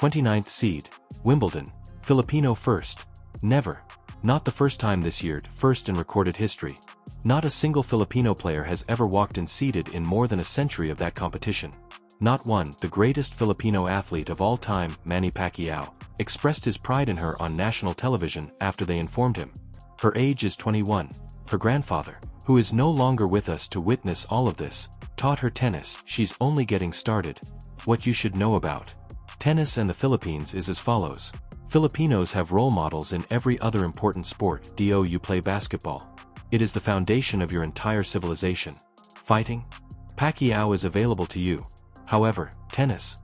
29th seed, Wimbledon, Filipino first. Never. Not the first time this year, first in recorded history. Not a single Filipino player has ever walked in seeded in more than a century of that competition. Not one. The greatest Filipino athlete of all time, Manny Pacquiao, expressed his pride in her on national television after they informed him. Her age is 21. Her grandfather, who is no longer with us to witness all of this, taught her tennis. She's only getting started. What you should know about tennis and the Philippines is as follows. Filipinos have role models in every other important sport. You play basketball. It is the foundation of your entire civilization. Fighting? Pacquiao is available to you. However, tennis.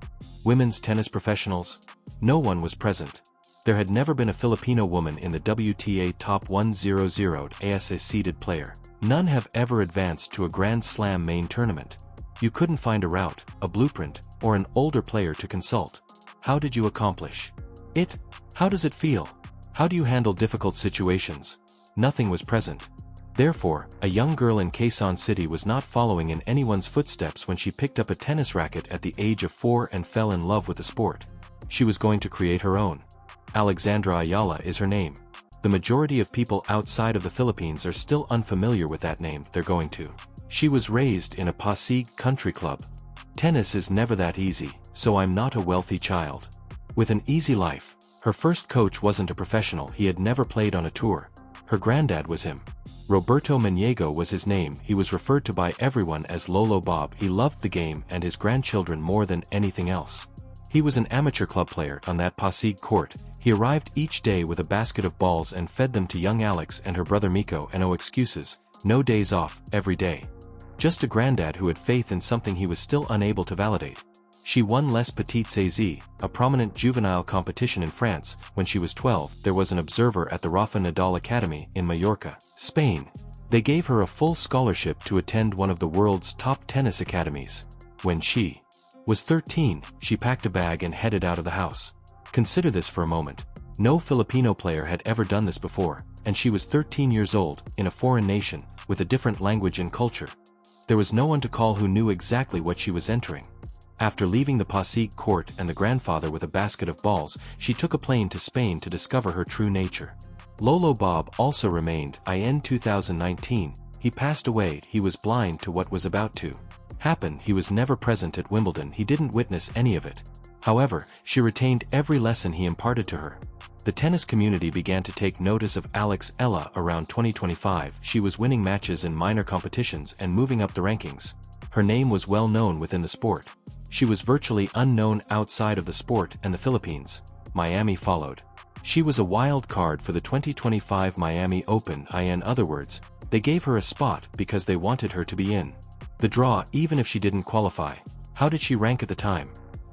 Women's tennis professionals? No one was present. There had never been a Filipino woman in the WTA Top 100 AS seeded player. None have ever advanced to a Grand Slam main tournament. You couldn't find a route, a blueprint, or an older player to consult. How did you accomplish it? How does it feel? How do you handle difficult situations? Nothing was present. Therefore, a young girl in Quezon City was not following in anyone's footsteps when she picked up a tennis racket at the age of 4 and fell in love with the sport. She was going to create her own. Alex Eala is her name. The majority of people outside of the Philippines are still unfamiliar with that name. They're going to. She was raised in a Pasig country club. Tennis is never that easy, so I'm not a wealthy child. With an easy life. Her first coach wasn't a professional. He had never played on a tour. Her granddad was him. Roberto Maniego was his name. He was referred to by everyone as Lolo Bob. He loved the game and his grandchildren more than anything else. He was an amateur club player on that Pasig court. He arrived each day with a basket of balls and fed them to young Alex and her brother Miko, and no excuses, no days off, every day. Just a granddad who had faith in something he was still unable to validate. She won Les Petites Aisies, a prominent juvenile competition in France. When she was 12, there was an observer at the Rafa Nadal Academy in Mallorca, Spain. They gave her a full scholarship to attend one of the world's top tennis academies. When she was 13, she packed a bag and headed out of the house. Consider this for a moment. No Filipino player had ever done this before, and she was 13 years old, in a foreign nation, with a different language and culture. There was no one to call who knew exactly what she was entering. After leaving the Pasig court and the grandfather with a basket of balls, she took a plane to Spain to discover her true nature. Lolo Bob also remained. In 2019, he passed away. He was blind to what was about to happen. He was never present at Wimbledon. He didn't witness any of it. However, she retained every lesson he imparted to her. The tennis community began to take notice of Alex Eala around 2025. She was winning matches in minor competitions and moving up the rankings. Her name was well known within the sport. She was virtually unknown outside of the sport and the Philippines. Miami followed. She was a wild card for the 2025 Miami Open. In other words, they gave her a spot because they wanted her to be in the draw even if she didn't qualify. How did she rank at the time?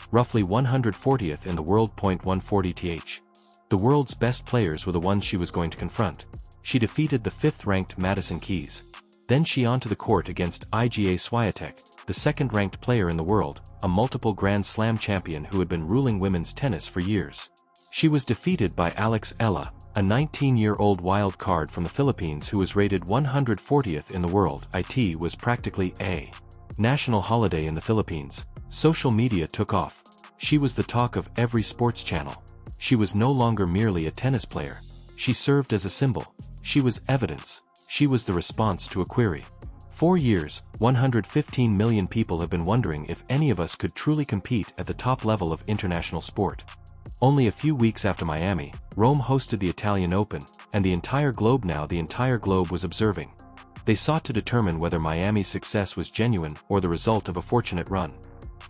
Roughly 140th in the world. 140th. The world's best players were the ones she was going to confront. She defeated the 5th-ranked Madison Keys. Then she onto the court against Iga Swiatek, the 2nd-ranked player in the world, a multiple Grand Slam champion who had been ruling women's tennis for years. She was defeated by Alex Eala, a 19-year-old wild card from the Philippines who was rated 140th in the world. It was practically a national holiday in the Philippines. Social media took off. She was the talk of every sports channel. She was no longer merely a tennis player. She served as a symbol. She was evidence. She was the response to a query. 4 years, 115 million people have been wondering if any of us could truly compete at the top level of international sport. Only a few weeks after Miami, Rome hosted the Italian Open, and the entire globe was observing. They sought to determine whether Miami's success was genuine or the result of a fortunate run.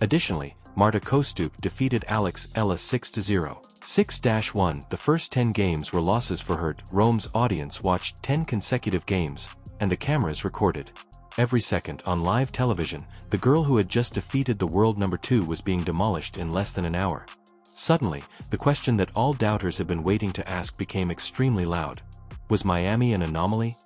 Additionally, Marta Kostyuk defeated Alex Eala 6-0. 6-1. The first 10 games were losses for her. Rome's audience watched 10 consecutive games, and the cameras recorded every second. On live television, the girl who had just defeated the world number 2 was being demolished in less than an hour. Suddenly, the question that all doubters had been waiting to ask became extremely loud. Was Miami an anomaly?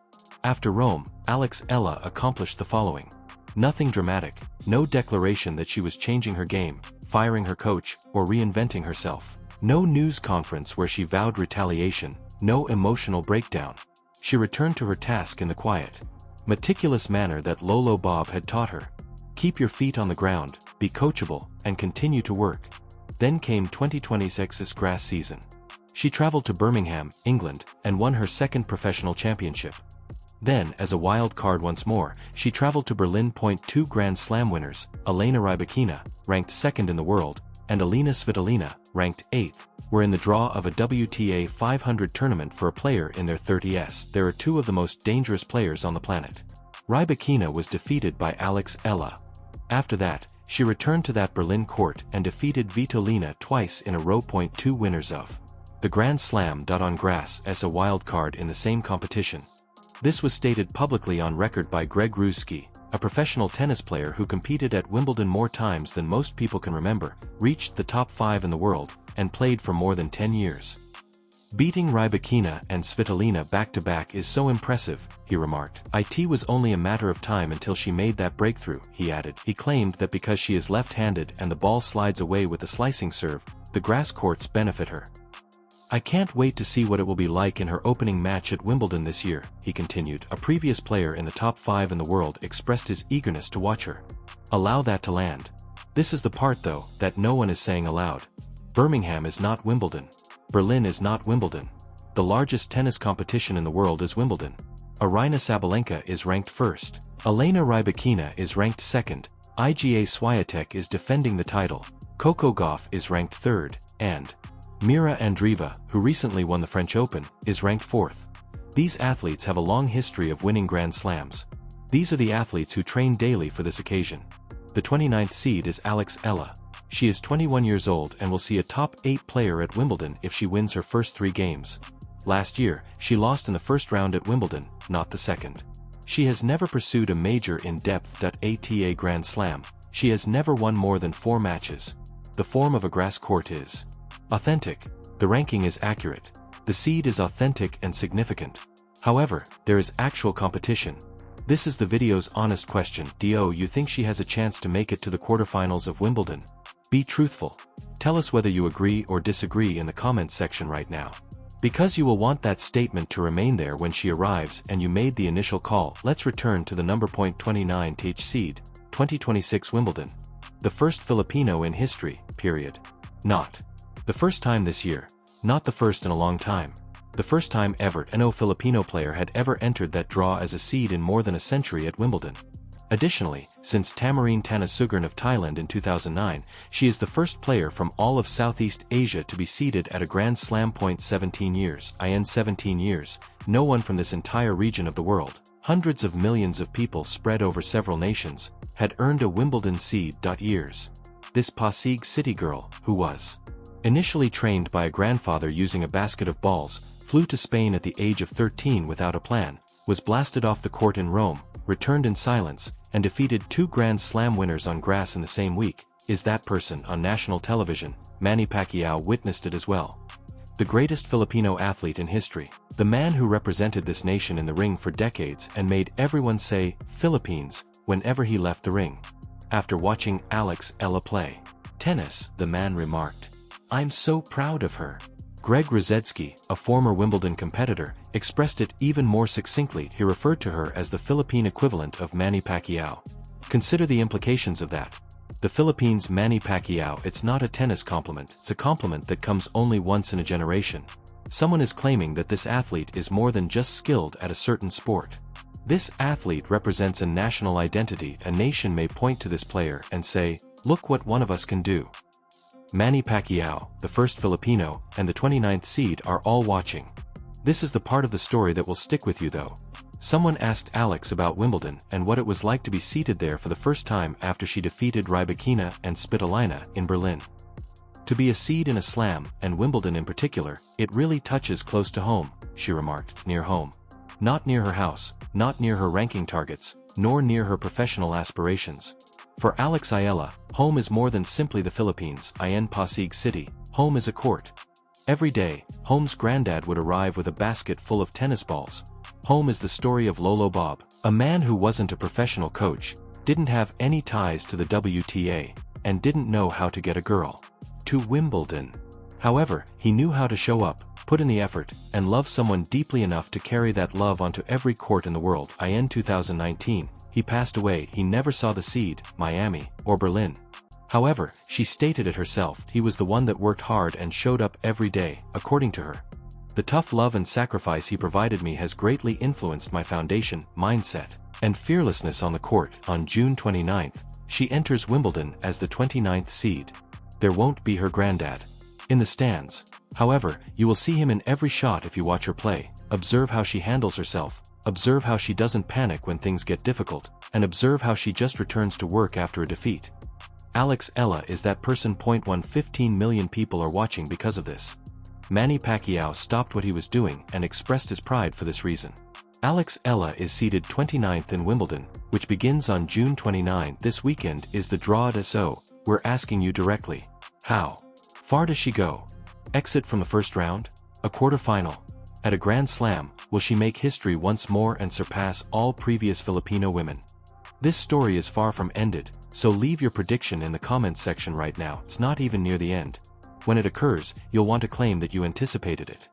After Rome, Alex Eala accomplished the following. Nothing dramatic, no declaration that she was changing her game, firing her coach, or reinventing herself. No news conference where she vowed retaliation, no emotional breakdown. She returned to her task in the quiet, meticulous manner that Lolo Bob had taught her. Keep your feet on the ground, be coachable, and continue to work. Then came 2026's grass season. She traveled to Birmingham, England, and won her second professional championship. Then, as a wild card once more, she traveled to Berlin. Two Grand Slam winners, Elena Rybakina, ranked second in the world, and Alina Svitolina, ranked 8th, were in the draw of a WTA 500 tournament for a player in their 30s. There are two of the most dangerous players on the planet. Rybakina was defeated by Alex Eala. After that, she returned to that Berlin court and defeated Svitolina twice in a row. Two winners of the Grand Slam. On grass as a wild card in the same competition. This was stated publicly on record by Greg Ruski, a professional tennis player who competed at Wimbledon more times than most people can remember, reached the top 5 in the world, and played for more than 10 years. Beating Rybakina and Svitolina back-to-back is so impressive, he remarked. It was only a matter of time until she made that breakthrough, he added. He claimed that because she is left-handed and the ball slides away with a slicing serve, the grass courts benefit her. I can't wait to see what it will be like in her opening match at Wimbledon this year, he continued. A previous player in the top 5 in the world expressed his eagerness to watch her. Allow that to land. This is the part though, that no one is saying aloud. Birmingham is not Wimbledon. Berlin is not Wimbledon. The largest tennis competition in the world is Wimbledon. Aryna Sabalenka is ranked 1st. Elena Rybakina is ranked 2nd. Iga Swiatek is defending the title. Coco Gauff is ranked 3rd, and Mira Andreeva, who recently won the French Open, is ranked 4th. These athletes have a long history of winning Grand Slams. These are the athletes who train daily for this occasion. The 29th seed is Alex Eala. She is 21 years old and will see a top 8 player at Wimbledon if she wins her first 3 games. Last year, she lost in the first round at Wimbledon, not the second. She has never pursued a major in-depth WTA Grand Slam. She has never won more than 4 matches. The form of a grass court is authentic. The ranking is accurate. The seed is authentic and significant. However, there is actual competition. This is the video's honest question. Do you think she has a chance to make it to the quarterfinals of Wimbledon? Be truthful. Tell us whether you agree or disagree in the comments section right now. Because you will want that statement to remain there when she arrives and you made the initial call. Let's return to the number 29th seed, 2026 Wimbledon. The first Filipino in history, period. Not the first time this year, not the first in a long time. The first time ever no Filipino player had ever entered that draw as a seed in more than a century at Wimbledon. Additionally, since Tamarine Tanasugarn of Thailand in 2009, she is the first player from all of Southeast Asia to be seeded at a Grand Slam. 17 years, 17 years, no one from this entire region of the world, hundreds of millions of people spread over several nations, had earned a Wimbledon seed. Years. This Pasig City girl, who was initially trained by a grandfather using a basket of balls, flew to Spain at the age of 13 without a plan, was blasted off the court in Rome, returned in silence, and defeated 2 Grand Slam winners on grass in the same week. Is that person on national television? Manny Pacquiao witnessed it as well. The greatest Filipino athlete in history, the man who represented this nation in the ring for decades and made everyone say, Philippines, whenever he left the ring. After watching Alex Eala play tennis, the man remarked, "I'm so proud of her." Greg Rusedski, a former Wimbledon competitor, expressed it even more succinctly. He referred to her as the Philippine equivalent of Manny Pacquiao. Consider the implications of that. The Philippines' Manny Pacquiao. It's not a tennis compliment, it's a compliment that comes only once in a generation. Someone is claiming that this athlete is more than just skilled at a certain sport. This athlete represents a national identity. A nation may point to this player and say, look what one of us can do. Manny Pacquiao, the first Filipino, and the 29th seed are all watching. This is the part of the story that will stick with you though. Someone asked Alex about Wimbledon and what it was like to be seated there for the first time after she defeated Rybakina and Svitolina in Berlin. To be a seed in a slam, and Wimbledon in particular, it really touches close to home, she remarked. Near home. Not near her house, not near her ranking targets, nor near her professional aspirations. For Alex Eala, home is more than simply the Philippines. In Pasig City, home is a court. Every day, home's granddad would arrive with a basket full of tennis balls. Home is the story of Lolo Bob, a man who wasn't a professional coach, didn't have any ties to the WTA, and didn't know how to get a girl to Wimbledon. However, he knew how to show up, put in the effort, and love someone deeply enough to carry that love onto every court in the world. In 2019, he passed away. He never saw the seed, Miami, or Berlin. However, she stated it herself, he was the one that worked hard and showed up every day, according to her. The tough love and sacrifice he provided me has greatly influenced my foundation, mindset, and fearlessness on the court. On June 29th, she enters Wimbledon as the 29th seed. There won't be her granddad in the stands. However, you will see him in every shot if you watch her play. Observe how she handles herself, observe how she doesn't panic when things get difficult, and observe how she just returns to work after a defeat. Alex Eala is that person. 15 million people are watching because of this. Manny Pacquiao stopped what he was doing and expressed his pride for this reason. Alex Eala is seeded 29th in Wimbledon, which begins on June 29. This weekend is the draw at SO. We're asking you directly. How far does she go? Exit from the first round? A quarter-final? At a Grand Slam, will she make history once more and surpass all previous Filipino women? This story is far from ended, so leave your prediction in the comments section right now. It's not even near the end. When it occurs, you'll want to claim that you anticipated it.